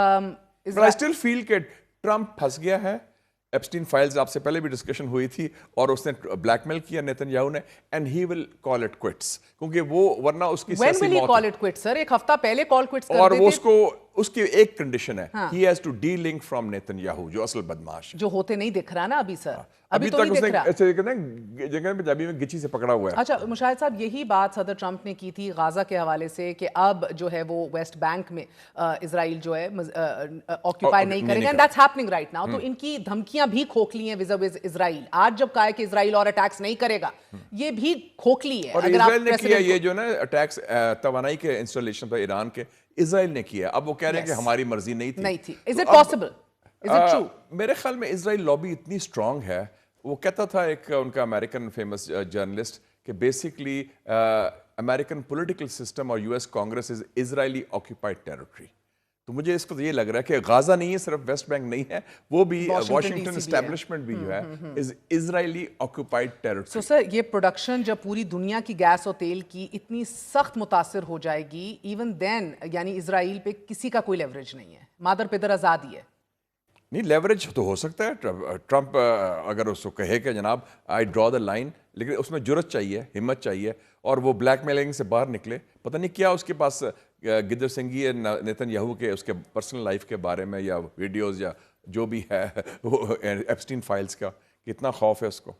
But I still feel کہ Trump پھنس گیا ہے. ایپسٹین فائلز آپ سے پہلے بھی ڈسکشن ہوئی تھی اور اس نے بلیک میل کیا نیتن یاہو نے, and he will call it quits, کیونکہ وہ ورنہ اس کی When will he call it quits, sir? ایک ہفتہ پہلے کال کوئٹس کر اور دیتے. وہ اس کی ایک کنڈیشن ہے, he has to de-link from Nitin Yahoo, جو اصل بدماش ہے, جو ہوتے نہیں دکھ رہا نا ابھی سر, ابھی تو تک نہیں اس دکھ رہا. نے جگہ پنجابی میں گچی سے پکڑا ہوا ہے. اچھا مشاہد صاحب, یہی بات صدر ٹرمپ نے کی تھی غازہ کے حوالے سے کہ اب جو ہے وہ ویسٹ بینک میں اسرائیل جو ہے آکیوپائی نہیں کرے گا, and that's happening right now. تو ان کی دھمکیاں بھی کھوکھلی ہیں وز اسرائیل. آج جب کہا ہے کہ اسرائیل اور اٹیکس نہیں کرے گا, یہ بھی کھوکھلی ہے. اور اسرائیل نے کیا یہ جو نا اٹیکس توانائی کے انسٹالیشن پر ایران کے, اسرائیل نے کیا. اب وہ کہہ رہے ہیں کہ ہماری مرضی نہیں تھی. Is it possible? Is it true? میرے خیال میں اسرائیل لابی اتنی اسٹرانگ ہے. وہ کہتا تھا ایک ان کا امریکن فیمس جرنلسٹ کہ بیسکلی امریکن پولیٹیکل سسٹم اور یو ایس کانگریس از اسرائیلی آکیوپائڈ ٹیریٹری. تو مجھے اس کو یہ لگ رہا ہے کہ غازہ نہیں ہے, صرف ویسٹ بینک نہیں ہے, وہ بھی واشنگٹن اسٹیبلشمنٹ بھی جو ہے از اسرائیلی آکیوپائڈ ٹیریٹری. سو سر یہ پروڈکشن جب پوری دنیا کی گیس اور تیل کی اتنی سخت متاثر ہو جائے گی, ایون دین یعنی اسرائیل پہ کسی کا کوئی لیوریج نہیں ہے, مادر پدر آزادی ہے. نہیں, لیوریج تو ہو سکتا ہے. ٹرمپ اگر اس کو کہے کہ جناب آئی ڈرا دا لائن, لیکن اس میں جرت چاہیے, ہمت چاہیے, اور وہ بلیک میلنگ سے باہر نکلے. پتہ نہیں کیا اس کے پاس گدر سنگھی نیتن یاہو کے اس کے پرسنل لائف کے بارے میں یا ویڈیوز یا جو بھی ہے ایپسٹین فائلز کا, کتنا خوف ہے اس کو.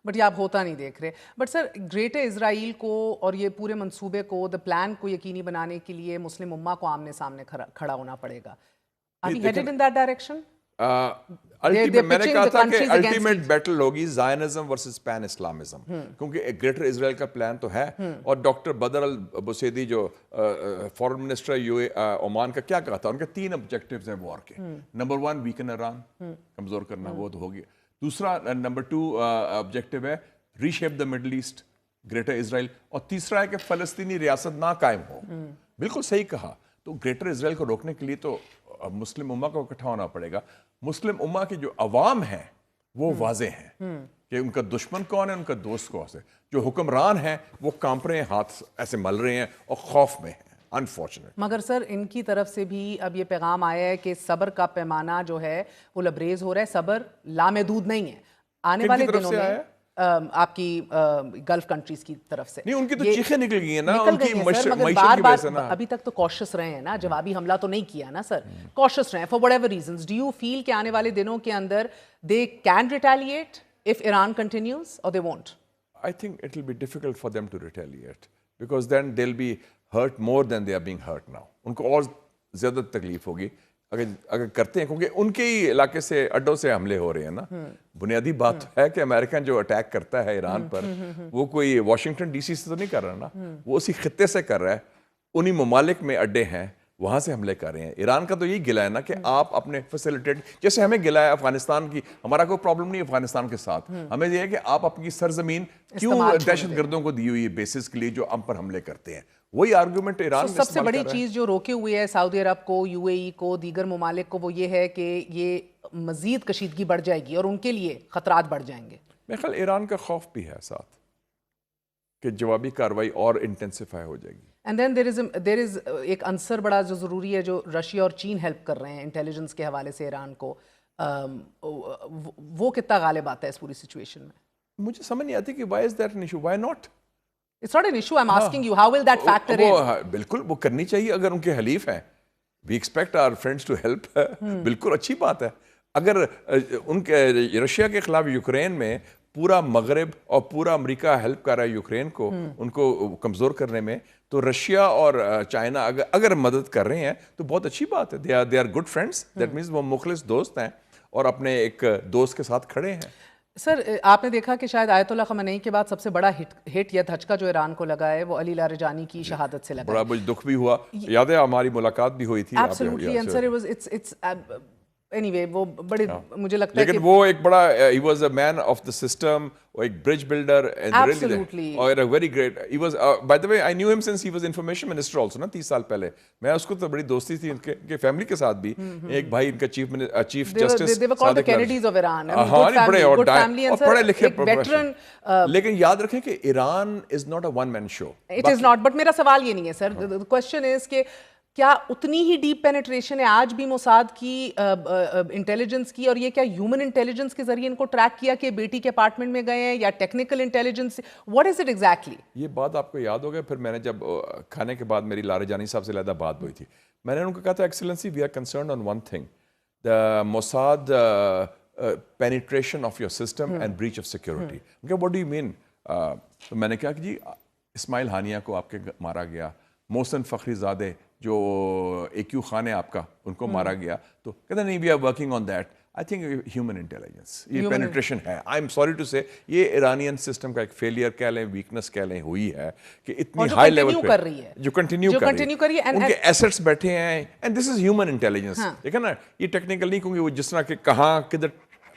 بٹ یہ آپ ہوتا نہیں دیکھ رہے. بٹ سر گریٹر اسرائیل کو اور یہ پورے منصوبے کو, دا پلان کو یقینی بنانے کے لیے مسلم امہ کو آمنے سامنے کھڑا ہونا پڑے گا. Are we headed in that direction? میں نے کہا تھا کہ الٹیمیٹ بیٹل ہوگی زائنزم ورسز پین اسلامزم, کیونکہ گریٹر اسرائیل کا پلان تو ہے. اور ڈاکٹر بدر البسیدی جو فورن منسٹر عمان کا, کیا کہا تھا, ان کے 3 آبجیکٹیوز ہیں وار کے. نمبر 1 ویکن ایران, کمزور کرنا, وہ تو ہو گیا. دوسرا نمبر 2 آبجیکٹیو ہے reshape the middle east, greater Israel. اور تیسرا ہے کہ فلسطینی ریاست نہ قائم ہو. بالکل صحیح کہا. تو گریٹر اسرائیل کو روکنے کے لیے تو مسلم امہ کو اکٹھا ہونا پڑے گا. مسلم امہ کی جو عوام ہیں وہ واضح ہیں کہ ان کا دشمن کون ہے, ان کا دوست کون ہے. جو حکمران ہیں وہ کانپ رہے ہیں, ہاتھ ایسے مل رہے ہیں اور خوف میں ہیں. انفارچونیٹ. مگر سر ان کی طرف سے بھی اب یہ پیغام آیا ہے کہ صبر کا پیمانہ جو ہے وہ لبریز ہو رہا ہے, صبر لامحدود نہیں ہے. آنے والے دنوں میں آپ کی گلف کنٹریز کی طرف سے نہیں, ان کی تو چیخیں نکل گئی ہیں نا, نکل ان کی گئی ہیں سر, مگر بار بار ابھی تک تو کوشش رہے ہیں نا, جوابی حملہ تو نہیں کیا نا سر, کوشش رہے ہیں for whatever reasons. Do you feel کہ آنے والے دنوں کے اندر they can retaliate if Iran continues اور they won't? I think it will be difficult for them to retaliate because then they'll be hurt more than they are being hurt now. ان کو اور زیادہ تکلیف ہوگی اگر کرتے ہیں, کیونکہ ان کے ہی علاقے سے اڈوں سے حملے ہو رہے ہیں نا. بنیادی بات ہے کہ امریکن جو اٹیک کرتا ہے ایران پر, وہ کوئی واشنگٹن ڈی سی سے تو نہیں کر رہا نا, وہ اسی خطے سے کر رہا ہے. انہی ممالک میں اڈے ہیں, وہاں سے حملے کر رہے ہیں. ایران کا تو یہی گلا ہے نا کہ آپ اپنے فیسیلیٹیٹ, جیسے ہمیں گلا ہے افغانستان کی, ہمارا کوئی پرابلم نہیں افغانستان کے ساتھ, ہمیں یہ ہے کہ آپ اپنی سرزمین کیوں دہشت گردوں کو دی ہوئی بیسس کے لیے جو ہم پر حملے کرتے ہیں. وہی آرگومنٹ ایران سب سے بڑی چیز جو روکے ہوئے ہے سعودی عرب کو, یو اے ای کو, دیگر ممالک کو, وہ یہ ہے کہ یہ مزید کشیدگی بڑھ جائے گی اور ان کے لیے خطرات بڑھ جائیں گے. میرے خیال ایران کا خوف بھی ہے ساتھ کہ جوابی کاروائی اور انٹینسیفائی ہو جائے گی. اینڈ دین دیر از ایک عنصر بڑا جو ضروری ہے, جو رشیا اور چین ہیلپ کر رہے ہیں انٹیلیجنس کے حوالے سے ایران کو, وہ کتنا غالب آتا ہے اس پوری سچویشن میں؟ مجھے سمجھ نہیں آتی کہ why is that an issue, why not. It's not an issue, I'm asking you, how will that factor in? بالکل وہ کرنی چاہیے اگر ان کے حلیف ہیں. We expect our friends to help. بالکل اچھی بات ہے. اگر ان کے رشیا کے خلاف یوکرین میں پورا مغرب اور پورا امریکہ ہیلپ کر رہا ہے یوکرین کو, ان کو کمزور کرنے میں, تو رشیا اور چائنا اگر مدد کر رہے ہیں تو بہت اچھی بات ہے. they are good friends. That means وہ مخلص دوست ہیں اور اپنے ایک دوست کے ساتھ کھڑے ہیں. سر آپ نے دیکھا کہ شاید آیت اللہ خامنئی کے بعد سب سے بڑا ہٹ یا دھچکا جو ایران کو لگا ہے وہ علی لاریجانی کی شہادت سے لگا. بڑا مجھے دکھ بھی ہوا, یاد ہے ہماری ملاقات بھی ہوئی تھی. Absolutely, and sir, it's anyway وہ بڑے مجھے لگتا ہے کہ لیکن وہ ایک بڑا he was a man of the system, وہ ایک bridge builder and Absolutely. اور a very great he was by the way I knew him since he was information minister also نا 30 سال پہلے. میں اس کو تو بڑی دوستی تھی ان کے فیملی کے ساتھ بھی. ایک بھائی ان کا chief justice they were called the Kennedys of Iran. good family اور پڑھے لکھے veteran. لیکن یاد رکھیں کہ Iran is not a one man show. It is not, but میرا سوال یہ نہیں ہے سر. The question is کہ کیا اتنی ہی ڈیپ پینیٹریشن ہے آج بھی موساد کی انٹیلیجنس کی, اور یہ کیا ہیومن انٹیلیجنس کے ذریعے ان کو ٹریک کیا کہ بیٹی کے اپارٹمنٹ میں گئے ہیں, یا technical intelligence, what is it exactly? یہ بات آپ کو یاد ہوگا, پھر میں نے جب کھانے کے بعد میری لارے جانی صاحب سے علیحدہ بات ہوئی تھی, میں نے ان کو کہا تھا excellency we are concerned on one thing, the Mossad penetration of your system and breach of security. Okay, what do you mean? تو میں نے کہا کہ جی اسماعیل ہانیہ کو آپ کے مارا گیا, محسن فخری زادے جو AQ خان ہے آپ کا, ان کو مارا گیا, تو کہتے نہیں we are working on that. I think human intelligence, یہ پینیٹریشن ہے. آئی ایم سوری ٹو سے یہ ایرانین سسٹم کا ایک فیلئر کہہ لیں, ویکنس کہہ لیں, ہوئی ہے کہ اتنی ہائی لیول پہ جو کنٹینیو کر رہی ہے, ان کے ایسٹس بیٹھے ہیں, and this is human intelligence. دیکھیں نا, یہ ٹیکنیکل نہیں, کیونکہ وہ جس طرح کہ کہاں کدھر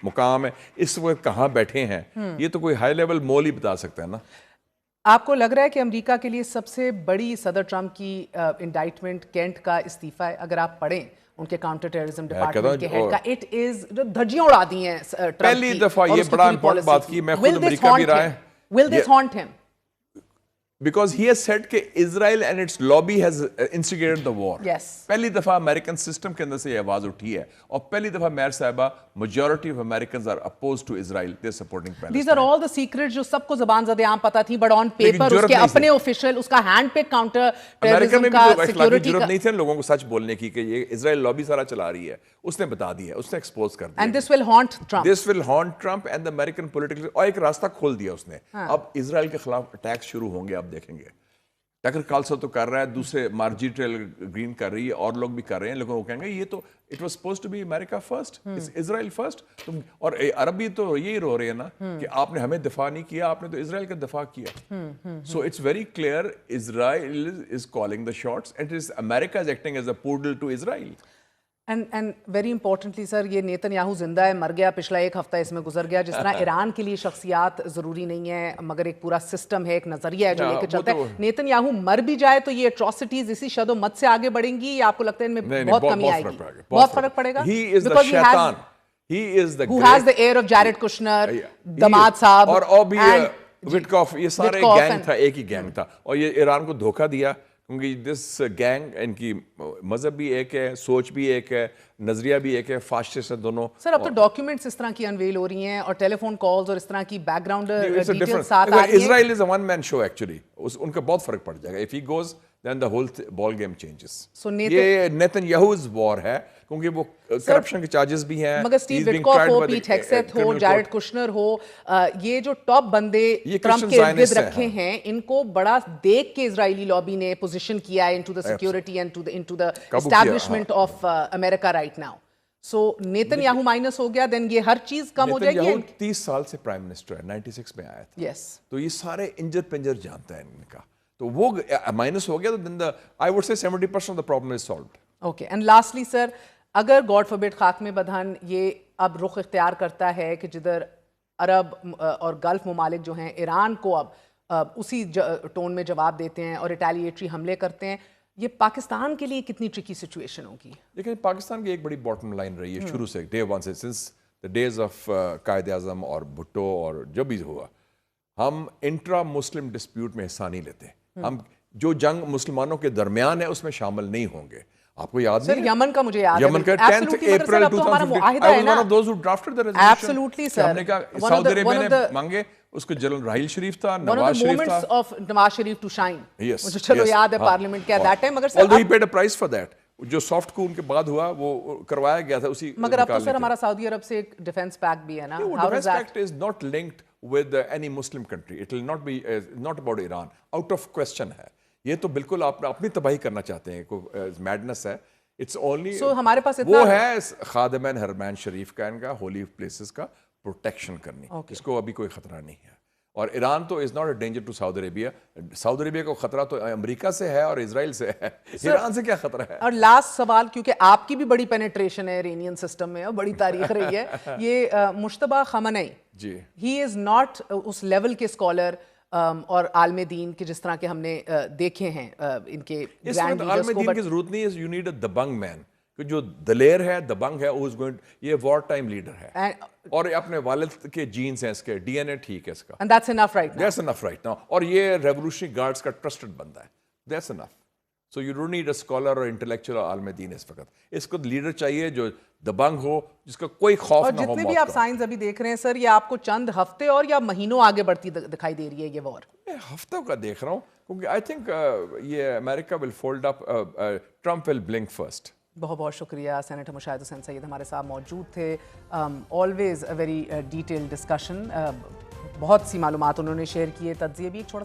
مقام ہے, اس وقت کہاں بیٹھے ہیں, یہ تو کوئی ہائی لیول مول ہی بتا سکتا ہے نا. آپ کو لگ رہا ہے کہ امریکہ کے لیے سب سے بڑی صدر ٹرمپ کی انڈائٹمنٹ کینٹ کا استعفیٰ ہے؟ اگر آپ پڑھیں ان کے کاؤنٹر ٹیررزم ڈپارٹمنٹ کے ہیڈ کا, اٹ از دھجیاں اڑا دی ہیں پہلی دفعہ. یہ بڑا امپورٹنٹ بات کی, میں خود امریکہ کی رائے, will this haunt him? Because he has said کہ Israel and its lobby has instigated the war. Yes. پہلی دفعہ امریکن سسٹم کے اندر سے یہ آواز اٹھی ہے, اور پہلی دفعہ میر صاحبہ, majority of Americans are opposed to Israel, they're supporting Palestine. These are all the secrets جو سب کو زبان زدے عام پتہ تھی, but on paper اس کے اپنے official, اس کا ہینڈ پک کاؤنٹر ٹیررزم کا, سیکیورٹی کا, ضرورت نہیں تھی لوگوں کو سچ بولنے کی کہ یہ اسرائیل لابی سارا چلا رہی ہے, اس نے بتا دیا, اس نے ایکسپوز کر دیا. And this will haunt Trump. This will haunt Trump and the American political, اور ایک راستہ کھول دیا اس نے. اب اسرائیل کے خلاف اٹیکس شروع ہوں گے, آپ دیکھیں گے. ٹیکر کالسو تو کر رہا ہے, دوسرے مارجی ٹریل گرین کر رہی ہے, اور لوگ بھی کر رہے ہیں. لوگوں کو کہیں گے یہ تو it was supposed to be America first, Israel first. اور عرب بھی تو یہی رو رہے ہیں نا کہ آپ نے ہمیں دفاع نہیں کیا, آپ نے تو اسرائیل کا دفاع کیا. So it's very clear, Israel is calling the shots and America is acting as a poodle to Israel. And very importantly sir, یہ نیتن یاہو زندہ ہے, مر گیا, پچھلا ایک ہفتہ اس میں گزر گیا. جس طرح ایران کے لیے شخصیات ضروری نہیں ہے, مگر ایک پورا سسٹم ہے, ایک نظریہ ہے جو لے کے چلتا ہے. نیتن یاہو مر بھی جائے تو یہ اٹراسٹیز اسی شد و مت سے آگے بڑھیں گی, یا آپ کو لگتا ہے ان میں بہت کمی آئے گی؟ بہت فرق پڑے گا. He is the شیطان, he is the who has the air of Jared Kushner, دماد صاحب, اور بھی وٹکاف, یہ سارے گینگ تھا, ایک ہی گینگ تھا, اور یہ ایران کو دھوکہ دیا. کیونکہ دس گینگ, ان کی مذہب بھی ایک ہے, سوچ بھی ایک ہے, نظریہ بھی ایک ہے, فاسسٹ ہیں دونوں. سر اب تو ڈاکیومنٹس اس طرح کی انویل ہو رہی ہیں, اور ٹیلی فون کالز اور اس طرح کی بیک گراؤنڈ ڈیٹیلز ساتھ آ رہی ہیں. اسرائیل از اے ون مین شو ایکچولی, ان کا بہت فرق پڑ جائے گا. If he goes then the whole ball game changes. یہ نیتن یاہو's war ہے, کیونکہ وہ کرپشن کے چارجز بھی ہیں. مگر اسٹیو وٹکوف ہو, پیٹ ہیگسیت ہو, جیرڈ کشنر ہو, یہ جو ٹاپ بندے ٹرمپ کے ارد رکھے ہیں, ان کو بڑا دیکھ کے اسرائیلی لابی نے پوزیشن کیا ہے into the security and into the establishment of America right now. So Netanyahu minus ہو گیا, دین یہ ہر چیز کم ہو جائے گی. نیتن یاہو 30 سال سے پرائم منسٹر ہے, 96 میں آیا تھا. یس, تو یہ سارے انجر پنجر جانتا ہے ان کا, تو وہ مائنس ہو گیا, تو then I would say 70% of the problem is solved. Okay, and lastly sir, اگر گاڈ فوربڈ خاتمے بدہن یہ اب رخ اختیار کرتا ہے کہ جدھر عرب اور گلف ممالک جو ہیں ایران کو اب اسی ٹون میں جواب دیتے ہیں اور ریٹیلیٹری حملے کرتے ہیں, یہ پاکستان کے لیے کتنی ٹرکی سچویشن ہوگی؟ لیکن پاکستان کی ایک بڑی باٹم لائن رہی ہے شروع سے, ڈے ون سے, since the days of Quaid Azam اور بھٹو اور جو بھی ہوا, ہم انٹرا مسلم ڈسپیوٹ میں حصہ نہیں لیتے. ہم جو جنگ مسلمانوں کے درمیان ہے اس میں شامل نہیں ہوں گے. آپ کو یاد نہیں ہے یمن کا؟ مجھے یاد ہے, یمن کا 10th April 2015, I was one of those who drafted the resolution. Absolutely sir. ہم نے کہا سعودی عربیہ نے مانگے, اس کو جنرل راحیل شریف تھا, نواز شریف تھا. One of the moments of Nawaz Sharif to shine. مجھے چلو یاد ہے پارلیمنٹ کے that time. مگر although he paid a price for that, جو سافٹ کو ان کے بعد ہوا وہ کروایا گیا تھا اسی. مگر اب تو سر ہمارا سعودی عرب سے ایک ڈیفنس پیکٹ بھی ہے نا. Defense pact is not linked with any Muslim country. It will not be not about Iran. Out of question ہے یہ تو. بالکل آپ اپنی تباہی کرنا چاہتے ہیں, کوئی میڈنس ہے. It's only ہمارے پاس وہ ہے خادمین حرمین شریف کا, ان کا ہولی پلیسز کا پروٹیکشن کرنی, اس کو ابھی کوئی خطرہ نہیں ہے. اور ایران تو is not a danger to Saudi Arabia. Saudi Arabia کو خطرہ تو امریکہ سے ہے اور اسرائیل سے ہے, ایران سے کیا خطرہ ہے؟ اور لاسٹ سوال, کیونکہ آپ کی بھی بڑی پینیٹریشن ہے ایرانین سسٹم میں اور بڑی تاریخ رہی ہے, یہ مجتبیٰ خامنئی, جی, ہی از ناٹ اس لیول کے اسکالر اور عالم دین کے جس طرح کے ہم نے دیکھے ہیں ان کے گرینڈ لیڈرز کو. عالم دین کی ضرورت نہیں ہے, یو نیڈ اے دبنگ مین, جو دلیر ہے, دبنگ ہے, who is going to, یہ وار ٹائم لیڈر ہے اور اپنے والد کے جینز ہیں, اس کے ڈی این اے ٹھیک ہے اس کا. And that's enough right now. That's enough right now. اور یہ ریولوشنری گارڈز کا ٹرسٹڈ بندہ ہے. That's enough. So you don't need a scholar اور انٹلیکچوئل اور عالم دین اس وقت. اس کو لیڈر چاہیے جو دبنگ ہو, جس کا کوئی خوف نہ ہو. اور جتنے بھی آپ سائنس ابھی دیکھ رہے ہیں سر, یہ آپ کو چند ہفتے اور یا مہینوں آگے بڑھتی دکھائی دے رہی ہے یہ وار؟ میں ہفتوں کا دیکھ رہا ہوں, کیونکہ آئی تھنک یہ امریکہ ول فولڈ اپ, ٹرمپ ول بلنک فرسٹ. بہت بہت شکریہ. سینیٹر مشاہد حسین سید ہمارے ساتھ موجود تھے. Always a very detail discussion, بہت سی معلومات انہوں نے شیئر کیے. تجزیے بھی چھوڑ